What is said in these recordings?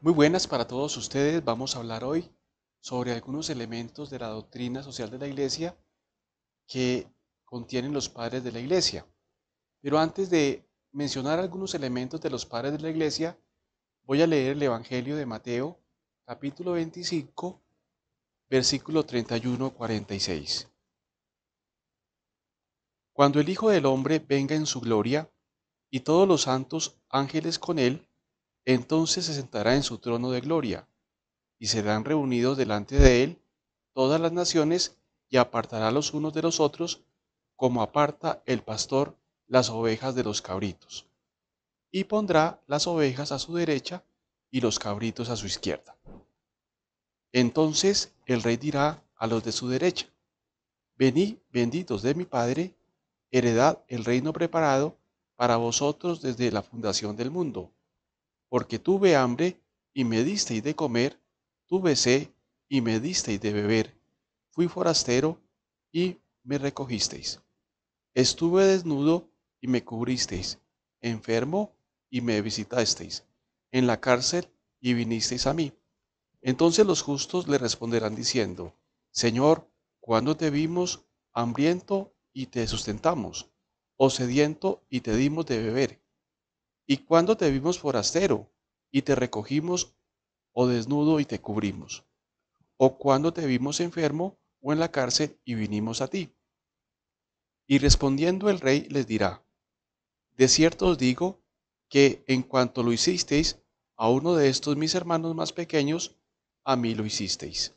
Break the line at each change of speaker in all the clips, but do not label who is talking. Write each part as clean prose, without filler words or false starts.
Muy buenas para todos ustedes. Vamos a hablar hoy sobre algunos elementos de la doctrina social de la Iglesia que contienen los padres de la Iglesia. Pero antes de mencionar algunos elementos de los padres de la Iglesia, voy a leer el Evangelio de Mateo, capítulo 25, versículo 31-46. Cuando el Hijo del Hombre venga en su gloria, y todos los santos ángeles con él, entonces se sentará en su trono de gloria y serán reunidos delante de él todas las naciones, y apartará los unos de los otros, como aparta el pastor las ovejas de los cabritos, y pondrá las ovejas a su derecha y los cabritos a su izquierda. Entonces el rey dirá a los de su derecha: Venid, benditos de mi Padre, heredad el reino preparado para vosotros desde la fundación del mundo, porque tuve hambre y me disteis de comer, tuve sed y me disteis de beber, fui forastero y me recogisteis. Estuve desnudo y me cubristeis, enfermo y me visitasteis, en la cárcel y vinisteis a mí. Entonces los justos le responderán diciendo: Señor, ¿cuándo te vimos hambriento y te sustentamos, o sediento y te dimos de beber? ¿Y cuándo te vimos forastero y te recogimos, o desnudo y te cubrimos? ¿O cuándo te vimos enfermo o en la cárcel y vinimos a ti? Y respondiendo el rey les dirá: De cierto os digo que en cuanto lo hicisteis a uno de estos mis hermanos más pequeños, a mí lo hicisteis.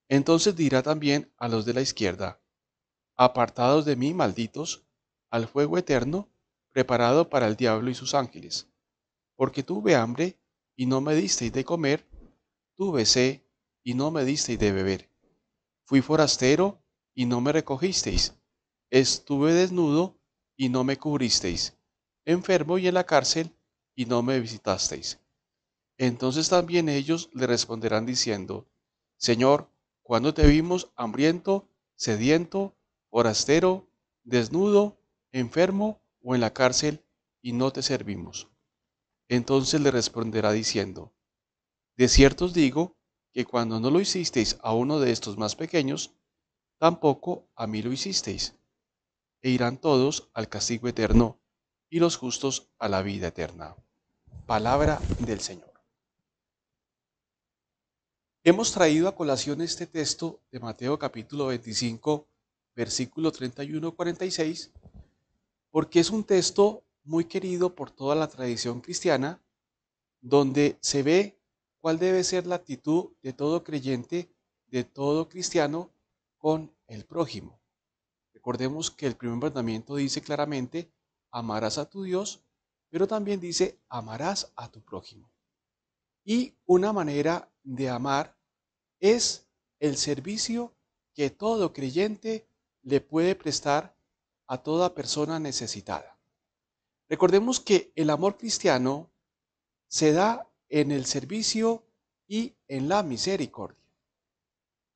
Entonces dirá también a los de la izquierda: Apartados de mí, malditos, al fuego eterno, preparado para el diablo y sus ángeles. Porque tuve hambre y no me disteis de comer, tuve sed y no me disteis de beber. Fui forastero y no me recogisteis, estuve desnudo y no me cubristeis, enfermo y en la cárcel y no me visitasteis. Entonces también ellos le responderán diciendo: Señor, ¿cuándo te vimos hambriento, sediento, forastero, desnudo, enfermo o en la cárcel y no te servimos? Entonces le responderá diciendo: De cierto os digo que cuando no lo hicisteis a uno de estos más pequeños, tampoco a mí lo hicisteis. E irán todos al castigo eterno, y los justos a la vida eterna. Palabra del Señor. Hemos traído a colación este texto de Mateo capítulo 25, versículo 31-46, porque es un texto muy querido por toda la tradición cristiana, donde se ve cuál debe ser la actitud de todo creyente, de todo cristiano con el prójimo. Recordemos que el primer mandamiento dice claramente: amarás a tu Dios, pero también dice: amarás a tu prójimo. Y una manera de amar es el servicio que todo creyente le puede prestar a toda persona necesitada. Recordemos que el amor cristiano se da en el servicio y en la misericordia.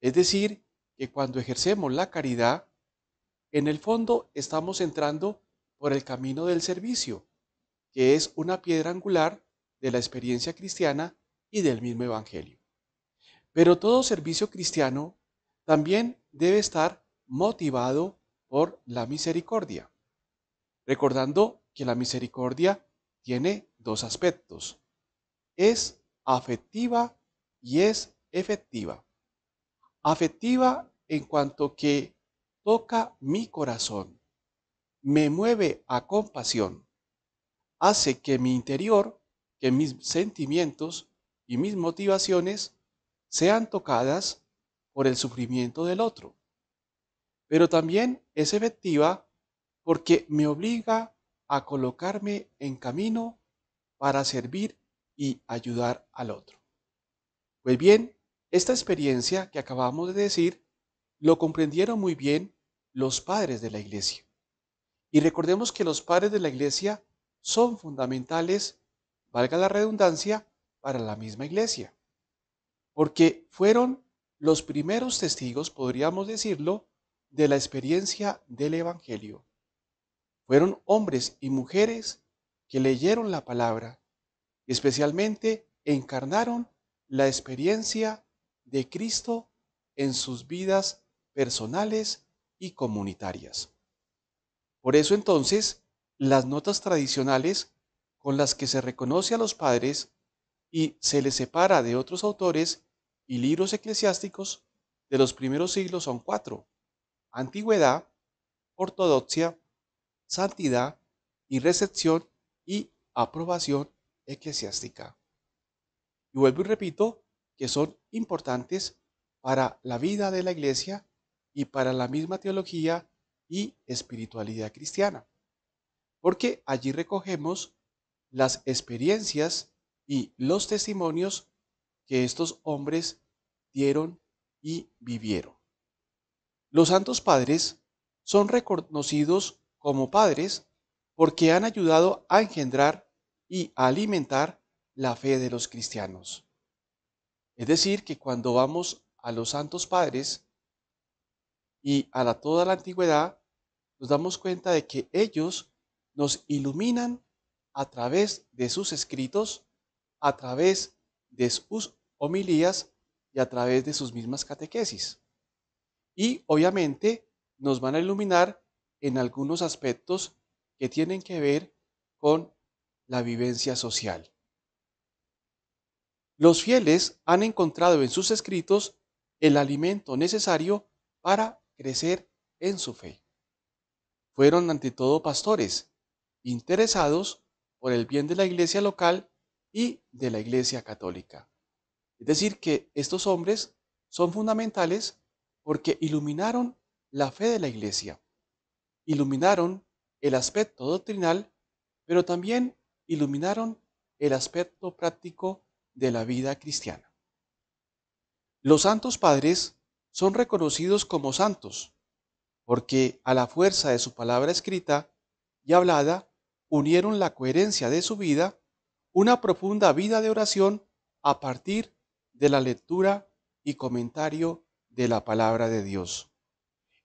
Es decir, que cuando ejercemos la caridad, en el fondo estamos entrando por el camino del servicio, que es una piedra angular de la experiencia cristiana y del mismo Evangelio. Pero todo servicio cristiano también debe estar motivado por la misericordia, recordando que la misericordia tiene dos aspectos: es afectiva y es efectiva. Afectiva en cuanto que toca mi corazón, me mueve a compasión, hace que mi interior, que mis sentimientos y mis motivaciones sean tocadas por el sufrimiento del otro. Pero también es efectiva porque me obliga a colocarme en camino para servir y ayudar al otro. Pues bien, esta experiencia que acabamos de decir lo comprendieron muy bien los padres de la Iglesia. Y recordemos que los padres de la Iglesia son fundamentales, valga la redundancia, para la misma Iglesia, porque fueron los primeros testigos, podríamos decirlo, de la experiencia del Evangelio. Fueron hombres y mujeres que leyeron la palabra, especialmente encarnaron la experiencia de Cristo en sus vidas personales y comunitarias. Por eso entonces, las notas tradicionales con las que se reconoce a los padres y se les separa de otros autores y libros eclesiásticos de los primeros siglos son cuatro: antigüedad, ortodoxia, santidad y recepción y aprobación eclesiástica. Y vuelvo y repito que son importantes para la vida de la iglesia y para la misma teología y espiritualidad cristiana, porque allí recogemos las experiencias y los testimonios que estos hombres dieron y vivieron. Los santos padres son reconocidos como padres porque han ayudado a engendrar y a alimentar la fe de los cristianos. Es decir, que cuando vamos a los santos padres y a toda la antigüedad, nos damos cuenta de que ellos nos iluminan a través de sus escritos, a través de sus homilías y a través de sus mismas catequesis. Y obviamente nos van a iluminar en algunos aspectos que tienen que ver con la vivencia social. Los fieles han encontrado en sus escritos el alimento necesario para crecer en su fe. Fueron ante todo pastores, interesados por el bien de la iglesia local y de la iglesia católica. Es decir, que estos hombres son fundamentales porque iluminaron la fe de la iglesia, iluminaron el aspecto doctrinal, pero también iluminaron el aspecto práctico de la vida cristiana. Los santos padres son reconocidos como santos porque a la fuerza de su palabra escrita y hablada unieron la coherencia de su vida, una profunda vida de oración a partir de la lectura y comentario de la palabra de Dios,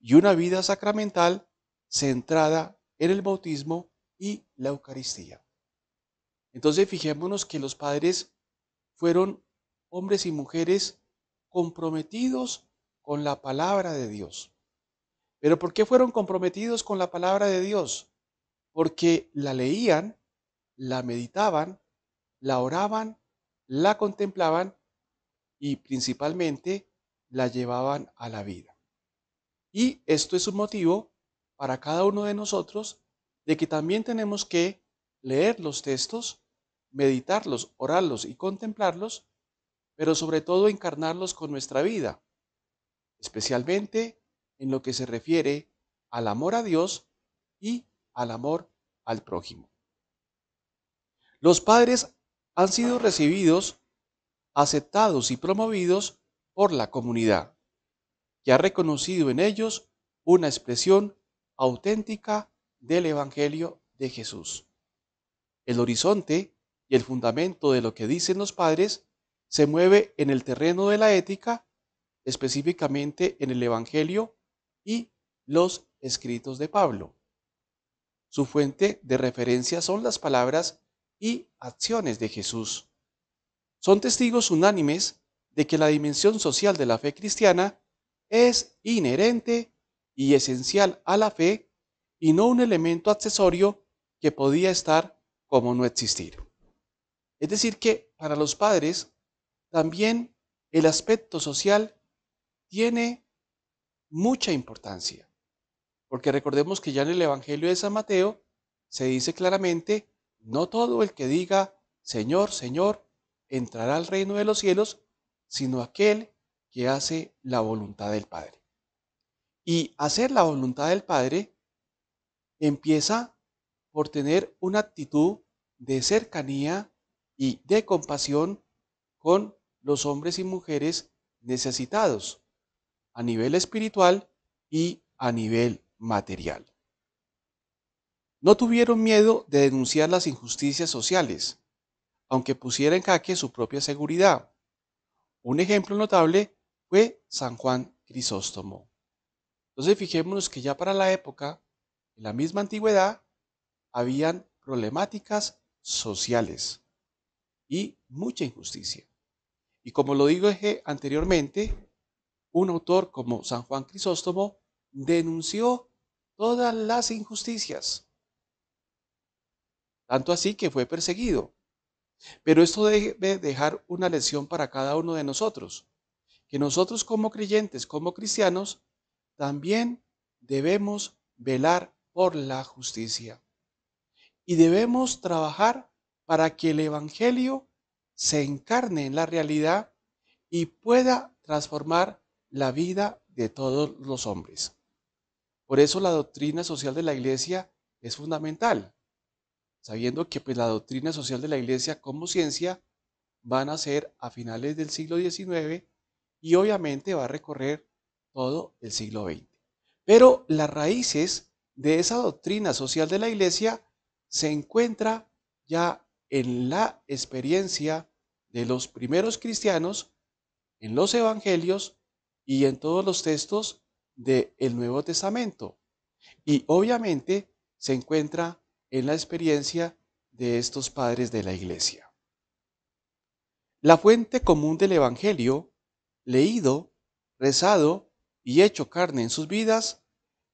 y una vida sacramental centrada en el bautismo y la Eucaristía. Entonces fijémonos que los padres fueron hombres y mujeres comprometidos con la palabra de Dios. ¿Pero por qué fueron comprometidos con la palabra de Dios? Porque la leían, la meditaban, la oraban, la contemplaban y principalmente la llevaban a la vida. Y esto es un motivo para cada uno de nosotros de que también tenemos que leer los textos, meditarlos, orarlos y contemplarlos, pero sobre todo encarnarlos con nuestra vida, especialmente en lo que se refiere al amor a Dios y al amor al prójimo. Los padres han sido recibidos, aceptados y promovidos por la comunidad, que ha reconocido en ellos una expresión auténtica del Evangelio de Jesús. El horizonte y el fundamento de lo que dicen los padres se mueve en el terreno de la ética, específicamente en el Evangelio y los escritos de Pablo. Su fuente de referencia son las palabras y acciones de Jesús. Son testigos unánimes de que la dimensión social de la fe cristiana es inherente y esencial a la fe y no un elemento accesorio que podía estar como no existir. Es decir, que para los padres también el aspecto social tiene mucha importancia, porque recordemos que ya en el Evangelio de San Mateo se dice claramente: no todo el que diga Señor, Señor, entrará al reino de los cielos, sino aquel que hace la voluntad del Padre. Y hacer la voluntad del Padre empieza por tener una actitud de cercanía y de compasión con los hombres y mujeres necesitados a nivel espiritual y a nivel material. No tuvieron miedo de denunciar las injusticias sociales, aunque pusiera en jaque su propia seguridad. Un ejemplo notable fue San Juan Crisóstomo. Entonces fijémonos que ya para la época, en la misma antigüedad, habían problemáticas sociales. y mucha injusticia. Y como lo dije anteriormente, un autor como San Juan Crisóstomo denunció todas las injusticias, tanto así que fue perseguido. Pero esto debe dejar una lección para cada uno de nosotros, que nosotros como creyentes, como cristianos, también debemos velar por la justicia y debemos trabajar para que el Evangelio se encarne en la realidad y pueda transformar la vida de todos los hombres. Por eso la doctrina social de la Iglesia es fundamental, sabiendo que pues, la doctrina social de la Iglesia como ciencia van a ser a finales del siglo XIX y obviamente va a recorrer todo el siglo XX. Pero las raíces de esa doctrina social de la Iglesia se encuentra ya en la experiencia de los primeros cristianos, en los evangelios y en todos los textos del Nuevo Testamento. Y obviamente se encuentra en la experiencia de estos padres de la Iglesia. La fuente común del Evangelio, leído, rezado y hecho carne en sus vidas,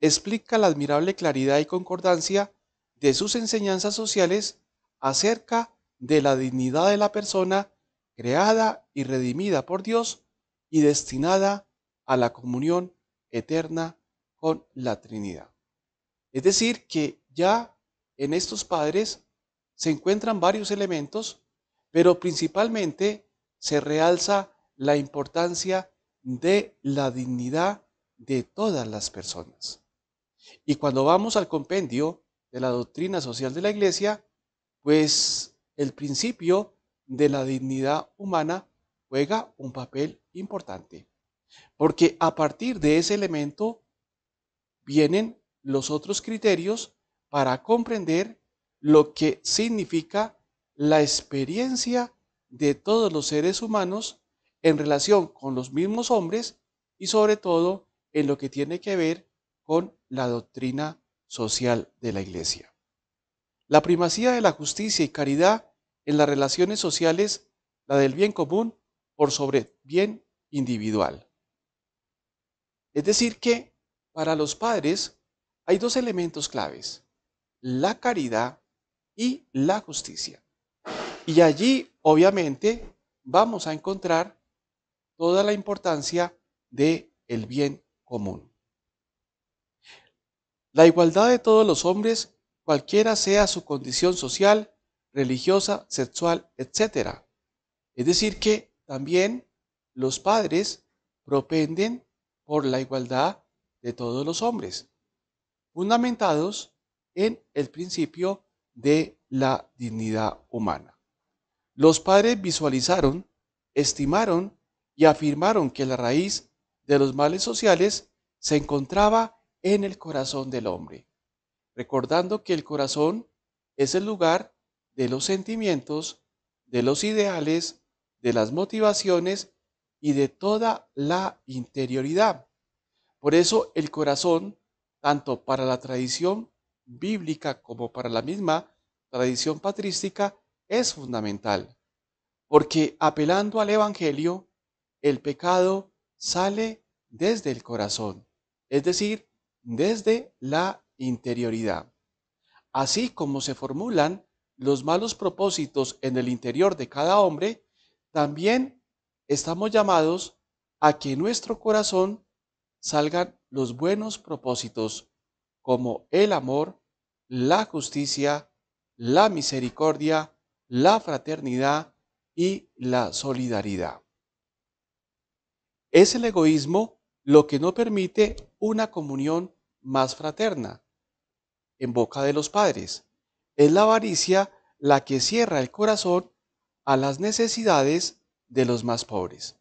explica la admirable claridad y concordancia de sus enseñanzas sociales acerca de la dignidad de la persona creada y redimida por Dios y destinada a la comunión eterna con la Trinidad. Es decir, que ya en estos padres se encuentran varios elementos, pero principalmente se realza la importancia de la dignidad de todas las personas. Y cuando vamos al compendio de la doctrina social de la Iglesia, pues el principio de la dignidad humana juega un papel importante, porque a partir de ese elemento vienen los otros criterios para comprender lo que significa la experiencia de todos los seres humanos en relación con los mismos hombres y sobre todo en lo que tiene que ver con la doctrina social de la Iglesia. La primacía de la justicia y caridad en las relaciones sociales, la del bien común por sobre bien individual. Es decir que para los padres hay dos elementos claves, la caridad y la justicia. Y allí obviamente vamos a encontrar toda la importancia del bien común. La igualdad de todos los hombres, cualquiera sea su condición social, religiosa, sexual, etc. Es decir que también los padres propenden por la igualdad de todos los hombres, fundamentados en el principio de la dignidad humana. Los padres visualizaron, estimaron y afirmaron que la raíz de los males sociales se encontraba en el corazón del hombre, recordando que el corazón es el lugar de los sentimientos, de los ideales, de las motivaciones y de toda la interioridad. Por eso el corazón, tanto para la tradición bíblica como para la misma tradición patrística, es fundamental, porque apelando al Evangelio, el pecado sale desde el corazón, es decir, desde la interioridad. Así como se formulan los malos propósitos en el interior de cada hombre, también estamos llamados a que en nuestro corazón salgan los buenos propósitos como el amor, la justicia, la misericordia, la fraternidad y la solidaridad. Es el egoísmo lo que no permite una comunión más fraterna en boca de los padres. Es la avaricia la que cierra el corazón a las necesidades de los más pobres.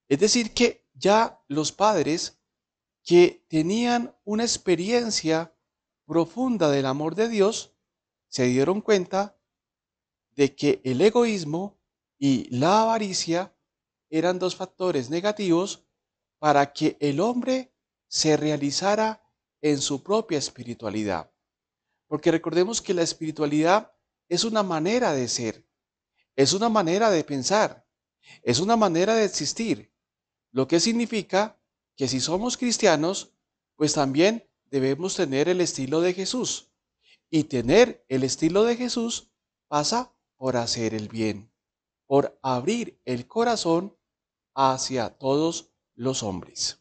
Es decir, que ya los padres que tenían una experiencia profunda del amor de Dios se dieron cuenta de que el egoísmo y la avaricia eran dos factores negativos para que el hombre se realizara en su propia espiritualidad. Porque recordemos que la espiritualidad es una manera de ser, es una manera de pensar, es una manera de existir, lo que significa que si somos cristianos, pues también debemos tener el estilo de Jesús. Y tener el estilo de Jesús pasa por hacer el bien, por abrir el corazón hacia todos los hombres.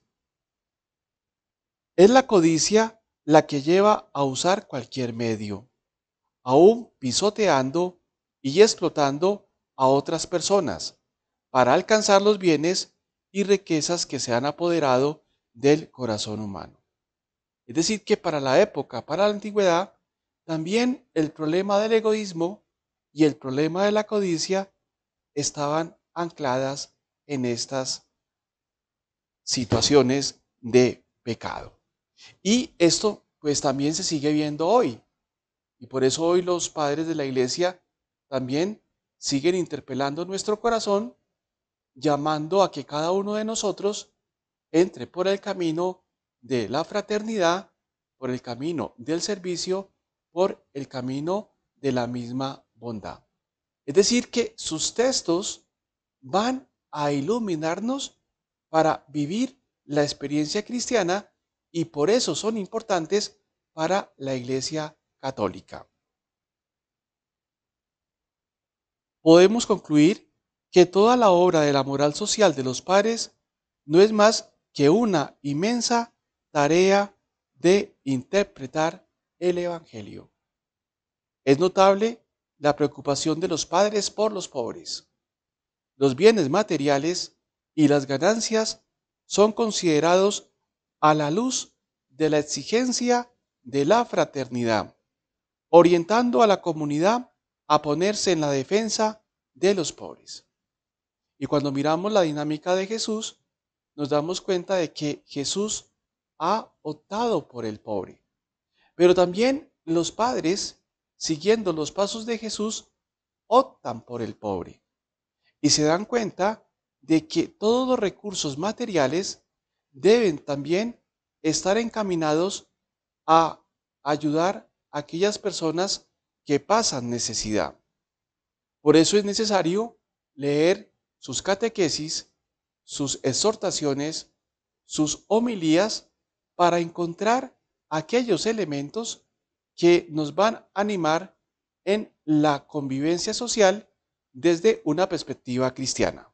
Es la codicia la que lleva a usar cualquier medio, aún pisoteando y explotando a otras personas para alcanzar los bienes y riquezas que se han apoderado del corazón humano. Es decir, que para la época, para la antigüedad, también el problema del egoísmo y el problema de la codicia estaban ancladas en estas situaciones de pecado. Y esto pues también se sigue viendo hoy. Y por eso hoy los padres de la iglesia también siguen interpelando nuestro corazón, llamando a que cada uno de nosotros entre por el camino de la fraternidad, por el camino del servicio, por el camino de la misma bondad. Es decir, que sus textos van a iluminarnos para vivir la experiencia cristiana y por eso son importantes para la Iglesia Católica. Podemos concluir que toda la obra de la moral social de los padres no es más que una inmensa tarea de interpretar el Evangelio. Es notable la preocupación de los padres por los pobres. Los bienes materiales y las ganancias son considerados a la luz de la exigencia de la fraternidad, orientando a la comunidad a ponerse en la defensa de los pobres. Y cuando miramos la dinámica de Jesús, nos damos cuenta de que Jesús ha optado por el pobre. Pero también los padres, siguiendo los pasos de Jesús, optan por el pobre. Y se dan cuenta de que todos los recursos materiales deben también estar encaminados a ayudar a aquellas personas que pasan necesidad. Por eso es necesario leer sus catequesis, sus exhortaciones, sus homilías, para encontrar aquellos elementos que nos van a animar en la convivencia social desde una perspectiva cristiana.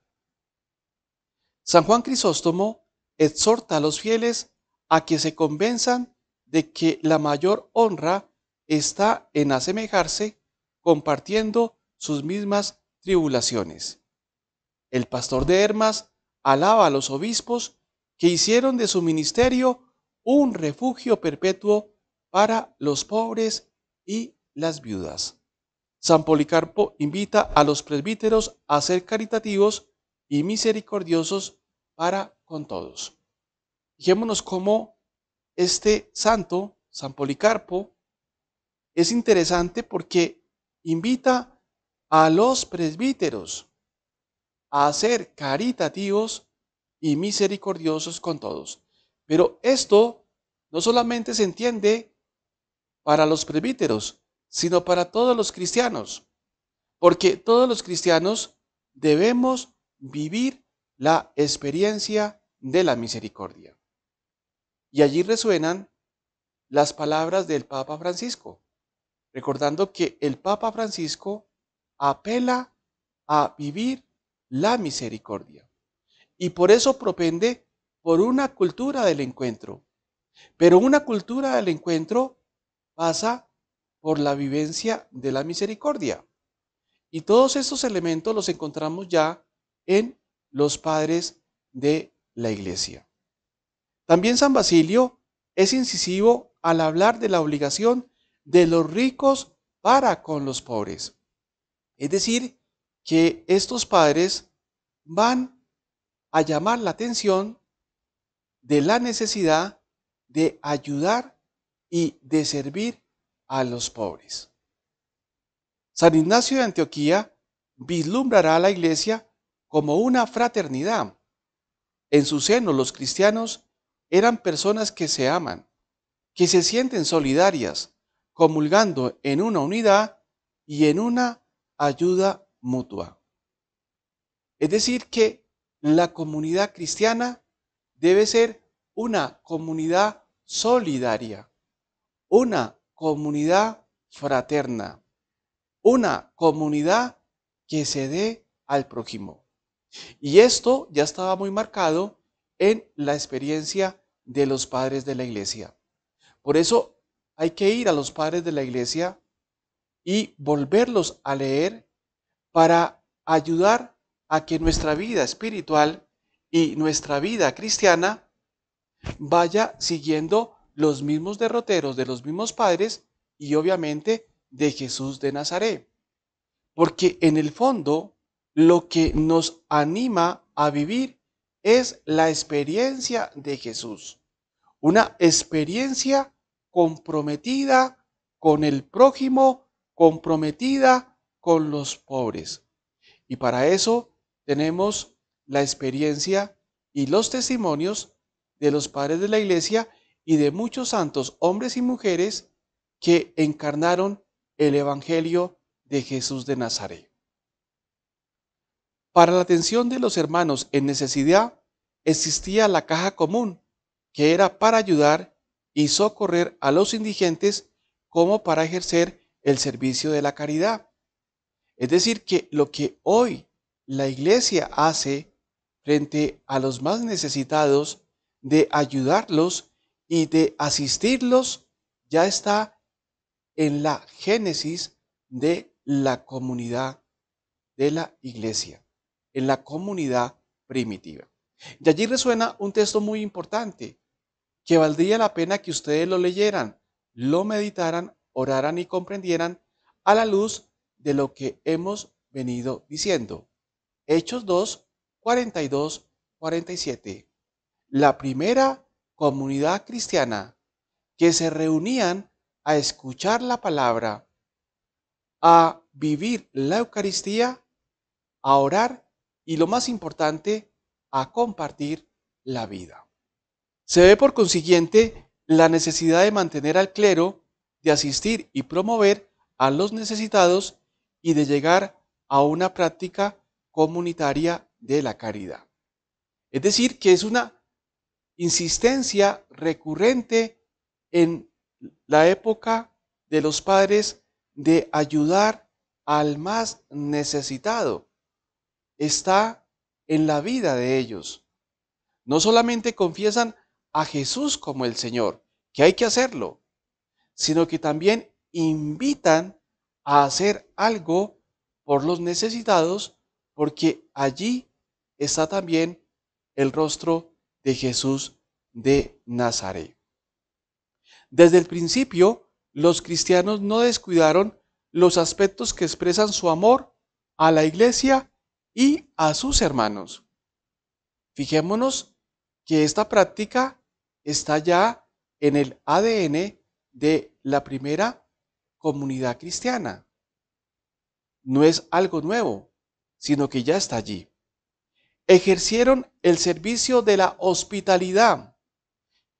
San Juan Crisóstomo exhorta a los fieles a que se convenzan de que la mayor honra está en asemejarse compartiendo sus mismas tribulaciones. El pastor de Hermas alaba a los obispos que hicieron de su ministerio un refugio perpetuo para los pobres y las viudas. San Policarpo invita a los presbíteros a ser caritativos y misericordiosos para con todos. Fijémonos cómo este santo, San Policarpo, es interesante porque invita a los presbíteros a ser caritativos y misericordiosos con todos. Pero esto no solamente se entiende para los presbíteros, sino para todos los cristianos, porque todos los cristianos debemos vivir la experiencia de la misericordia. Y allí resuenan las palabras del Papa Francisco, recordando que el Papa Francisco apela a vivir la misericordia y por eso propende por una cultura del encuentro. Pero una cultura del encuentro pasa por la vivencia de la misericordia. Y todos estos elementos los encontramos ya en los padres de la Iglesia. También San Basilio es incisivo al hablar de la obligación de los ricos para con los pobres. Es decir, que estos padres van a llamar la atención de la necesidad de ayudar y de servir a los pobres. San Ignacio de Antioquía vislumbrará a la Iglesia como una fraternidad. En su seno los cristianos eran personas que se aman, que se sienten solidarias, comulgando en una unidad y en una ayuda mutua. Es decir, que la comunidad cristiana debe ser una comunidad solidaria, una comunidad fraterna, una comunidad que se dé al prójimo. Y esto ya estaba muy marcado en la experiencia de los padres de la iglesia. Por eso hay que ir a los padres de la iglesia y volverlos a leer para ayudar a que nuestra vida espiritual y nuestra vida cristiana vaya siguiendo los mismos derroteros de los mismos padres y obviamente de Jesús de Nazaret. Porque en el fondo lo que nos anima a vivir es la experiencia de Jesús. Una experiencia comprometida con el prójimo, comprometida con los pobres. Y para eso tenemos la experiencia y los testimonios de los padres de la iglesia y de muchos santos hombres y mujeres que encarnaron el Evangelio de Jesús de Nazaret. Para la atención de los hermanos en necesidad existía la caja común, que era para ayudar y socorrer a los indigentes como para ejercer el servicio de la caridad. Es decir, que lo que hoy la iglesia hace frente a los más necesitados, de ayudarlos y de asistirlos, ya está en la génesis de la comunidad de la iglesia, en la comunidad primitiva. Y allí resuena un texto muy importante, que valdría la pena que ustedes lo leyeran, lo meditaran, oraran y comprendieran a la luz de lo que hemos venido diciendo. Hechos 2, 42, 47. La primera comunidad cristiana que se reunían a escuchar la palabra, a vivir la Eucaristía, a orar y, lo más importante, a compartir la vida. Se ve por consiguiente la necesidad de mantener al clero, de asistir y promover a los necesitados y de llegar a una práctica comunitaria de la caridad. Es decir, que es una insistencia recurrente en la época de los padres de ayudar al más necesitado. Está en la vida de ellos. No solamente confiesan a Jesús como el Señor, que hay que hacerlo, sino que también invitan a hacer algo por los necesitados, porque allí está también el rostro de Jesús de Nazaret. Desde el principio, los cristianos no descuidaron los aspectos que expresan su amor a la iglesia y a sus hermanos. Fijémonos que esta práctica está ya en el ADN de la primera comunidad cristiana. No es algo nuevo, sino que ya está allí. Ejercieron el servicio de la hospitalidad,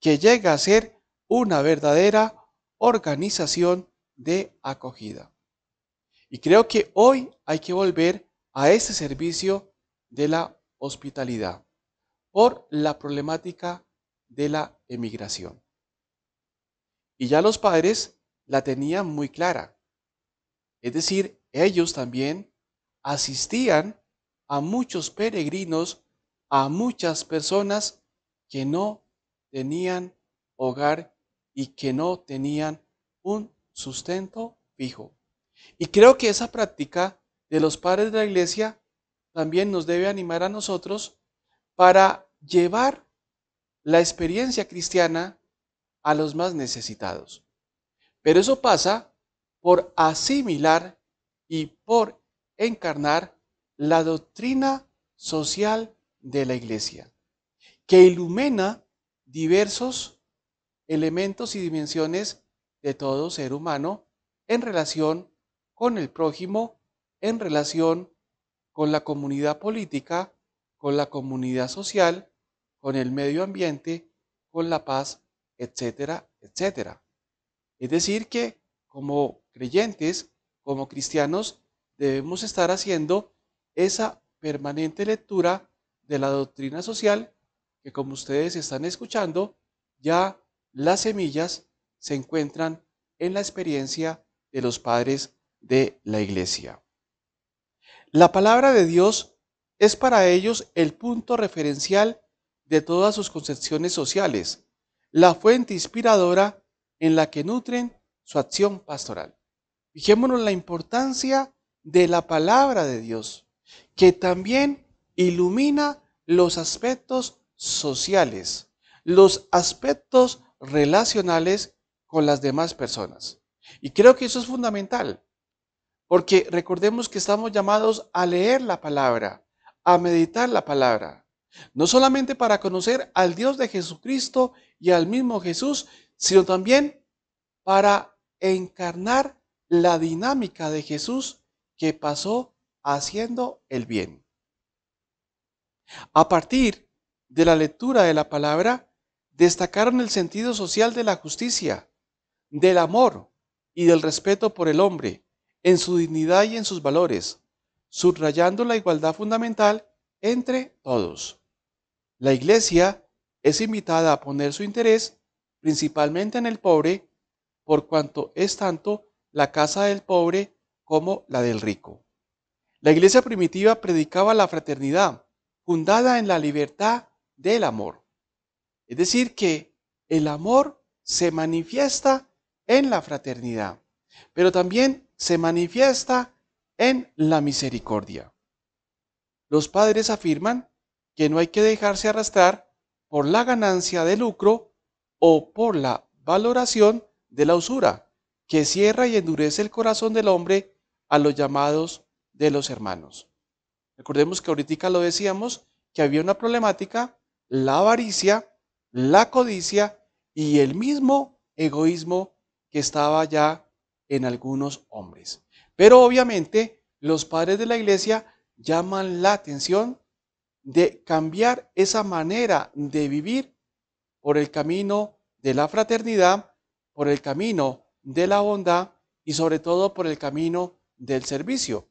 que llega a ser una verdadera organización de acogida. Y creo que hoy hay que volver a ese servicio de la hospitalidad por la problemática de la emigración. Y ya los padres la tenían muy clara. Es decir, ellos también asistían a muchos peregrinos, a muchas personas que no tenían hogar y que no tenían un sustento fijo. Y creo que esa práctica de los padres de la iglesia también nos debe animar a nosotros para llevar la experiencia cristiana a los más necesitados. Pero eso pasa por asimilar y por encarnar la doctrina social de la iglesia, que ilumina diversos elementos y dimensiones de todo ser humano en relación con el prójimo, en relación con la comunidad política, con la comunidad social, con el medio ambiente, con la paz, etcétera, etcétera. Es decir que como creyentes, como cristianos, debemos estar haciendo esa permanente lectura de la doctrina social que, como ustedes están escuchando, ya las semillas se encuentran en la experiencia de los padres de la iglesia. La palabra de Dios es para ellos el punto referencial de todas sus concepciones sociales, la fuente inspiradora en la que nutren su acción pastoral. Fijémonos la importancia de la palabra de Dios, que también ilumina los aspectos sociales, los aspectos relacionales con las demás personas. Y creo que eso es fundamental, porque recordemos que estamos llamados a leer la palabra, a meditar la palabra, no solamente para conocer al Dios de Jesucristo y al mismo Jesús, sino también para encarnar la dinámica de Jesús que pasó haciendo el bien. A partir de la lectura de la palabra, destacaron el sentido social de la justicia, del amor y del respeto por el hombre, en su dignidad y en sus valores, subrayando la igualdad fundamental entre todos. La Iglesia es invitada a poner su interés principalmente en el pobre, por cuanto es tanto la casa del pobre como la del rico. La Iglesia primitiva predicaba la fraternidad, fundada en la libertad del amor. Es decir, que el amor se manifiesta en la fraternidad, pero también se manifiesta en la misericordia. Los padres afirman que no hay que dejarse arrastrar por la ganancia de lucro o por la valoración de la usura, que cierra y endurece el corazón del hombre a los llamados de los hermanos. Recordemos que ahorita lo decíamos, que había una problemática, la avaricia, la codicia y el mismo egoísmo que estaba ya en algunos hombres. Pero obviamente los padres de la iglesia llaman la atención de cambiar esa manera de vivir por el camino de la fraternidad, por el camino de la bondad y sobre todo por el camino del servicio.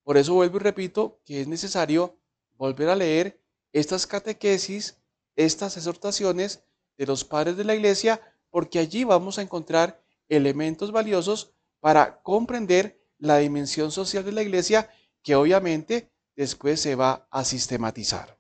Por eso vuelvo y repito que es necesario volver a leer estas catequesis, estas exhortaciones de los padres de la iglesia, porque allí vamos a encontrar elementos valiosos para comprender la dimensión social de la iglesia, que obviamente después se va a sistematizar.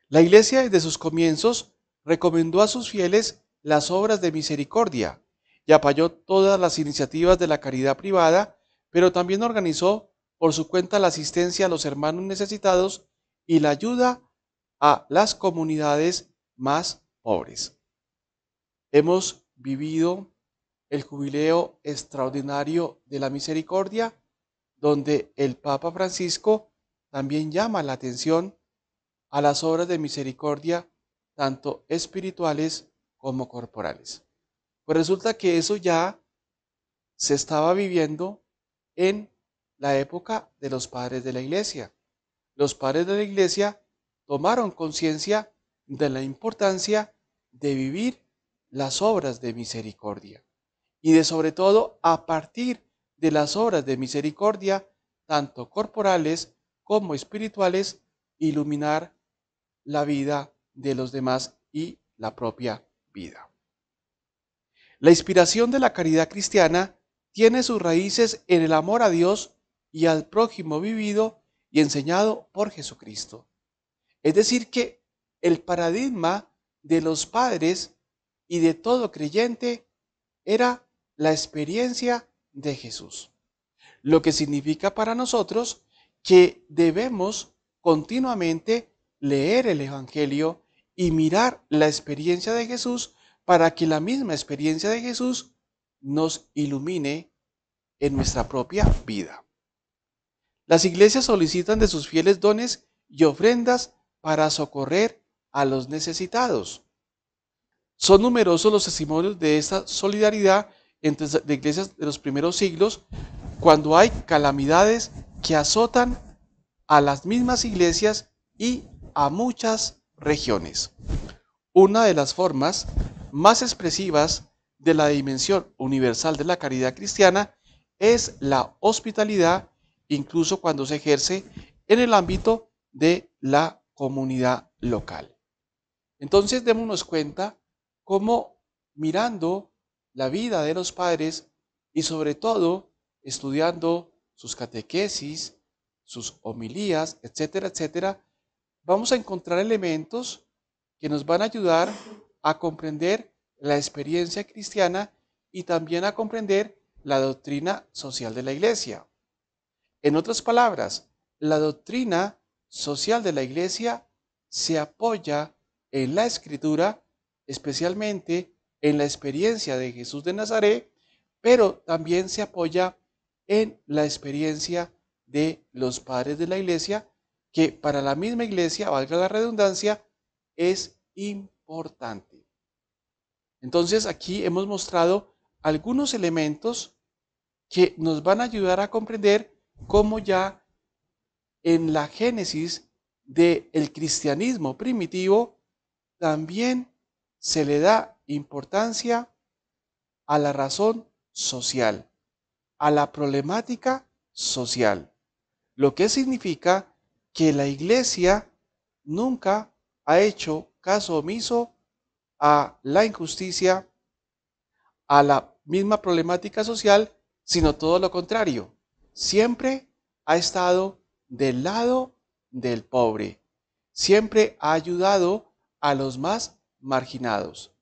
La iglesia desde sus comienzos recomendó a sus fieles las obras de misericordia y apoyó todas las iniciativas de la caridad privada, pero también organizó por su cuenta la asistencia a los hermanos necesitados y la ayuda a las comunidades más pobres. Hemos vivido el jubileo extraordinario de la misericordia, donde el Papa Francisco también llama la atención a las obras de misericordia, tanto espirituales como corporales. Pues resulta que eso ya se estaba viviendo en la época de los padres de la iglesia. Los padres de la iglesia tomaron conciencia de la importancia de vivir las obras de misericordia y de, sobre todo, a partir de las obras de misericordia, tanto corporales como espirituales, iluminar la vida de los demás y la propia vida. La inspiración de la caridad cristiana tiene sus raíces en el amor a Dios y al prójimo vivido y enseñado por Jesucristo. Es decir, que el paradigma de los padres y de todo creyente era la experiencia de Jesús. Lo que significa para nosotros que debemos continuamente leer el Evangelio y mirar la experiencia de Jesús para que la misma experiencia de Jesús nos ilumine en nuestra propia vida. Las iglesias solicitan de sus fieles dones y ofrendas para socorrer a los necesitados. Son numerosos los testimonios de esta solidaridad entre las iglesias de los primeros siglos, cuando hay calamidades que azotan a las mismas iglesias y a muchas regiones. Una de las formas más expresivas de la dimensión universal de la caridad cristiana es la hospitalidad, incluso cuando se ejerce en el ámbito de la comunidad local. Entonces démonos cuenta cómo mirando la vida de los padres y sobre todo estudiando sus catequesis, sus homilías, etcétera, etcétera, vamos a encontrar elementos que nos van a ayudar a comprender la experiencia cristiana y también a comprender la doctrina social de la Iglesia. En otras palabras, la doctrina social de la Iglesia se apoya en la Escritura, especialmente en la experiencia de Jesús de Nazaret, pero también se apoya en la experiencia de los padres de la Iglesia, que para la misma Iglesia, valga la redundancia, es importante. Entonces aquí hemos mostrado algunos elementos que nos van a ayudar a comprender cómo ya en la génesis del cristianismo primitivo también se le da importancia a la razón social, a la problemática social, lo que significa que la Iglesia nunca ha hecho caso omiso a la injusticia, a la misma problemática social, sino todo lo contrario. Siempre ha estado del lado del pobre. Siempre ha ayudado a los más marginados.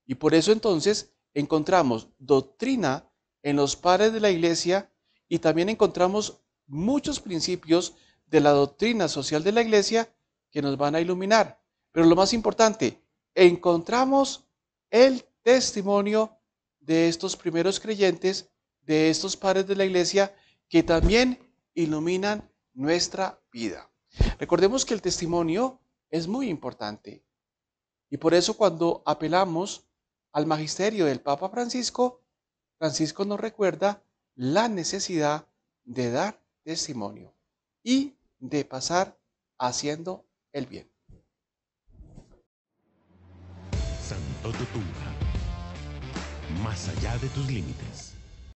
Y por eso entonces encontramos doctrina en los padres de la Iglesia y también encontramos muchos principios de la doctrina social de la Iglesia que nos van a iluminar. Pero lo más importante, encontramos el testimonio de estos primeros creyentes, de estos padres de la Iglesia, que también iluminan nuestra vida. Recordemos que el testimonio es muy importante y por eso cuando apelamos al magisterio del Papa Francisco, Francisco nos recuerda la necesidad de dar testimonio y de pasar haciendo el bien.
Santo Tutuma, más allá de tus límites.